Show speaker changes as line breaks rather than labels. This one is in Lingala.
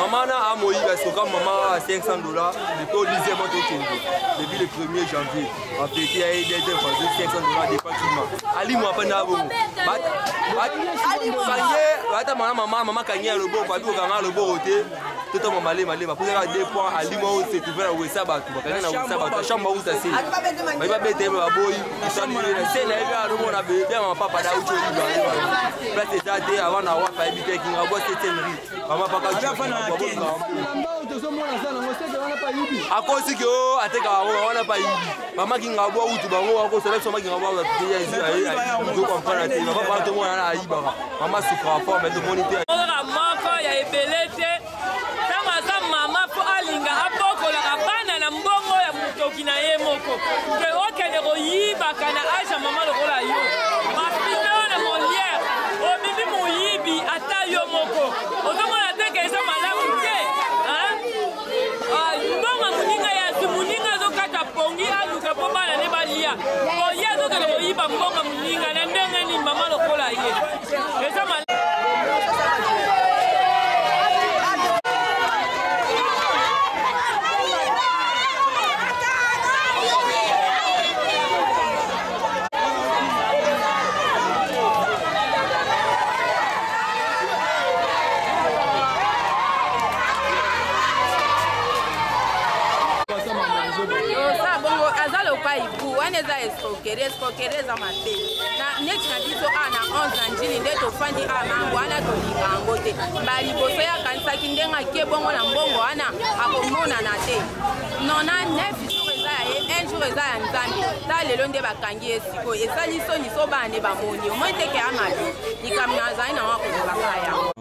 Maman a moïse parce que comme maman a $500, depuis au lycée, depuis le 1er janvier, en fait, il y a des $500 département. Ali m'a pas n'abo. Maman kanya le bon, pas tout quand le bon côté. Tout le monde malé, pour faire des points. Ali m'a aussi tu veux ça battu. Quand on a ça battu, chambre où ça c'est. Mais pas bête, mais boy. Ça nous c'est là il y a le monde a bien mon papa là où tu es. Place des dates avant d'avoir fait habiter qui a bossé tenri. Maman pas qu'à à cause que ateka wana pa yibi mama kinga bo utu bango wako selection mama kinga bo ya zo comprendre te mama ba to mona na yiba mama souffre fort mais de moniteur
moko ya ebelete tama sa mama po alinga apokola bana na mbongo ya mutoki na ye moko ke okele ko yiba kana aja mama lokola yo mapito na molière obibi muyibi ata yo moko otomona teke esa malamu te mbongo muninga ya muninga zo kata pongi aluka po bana ne balia oya zo kele ko yiba mbongo muninga na ndenge ni mama lokola ye esa escroquerie za mabe na neti na biso ana 11 njini nde tofandi amango wana tolinga yango te baliboso yakanisaki ndenge ake bongo na mbongo wana akomonana te nona 9 jour eza ya ye 1 jour eza ya nzambe ta lelo nde bakangi ye sikoyo esali soni so bana nde bamoni omoi teke ya mabe likambo na azali na ngo akozolaka yango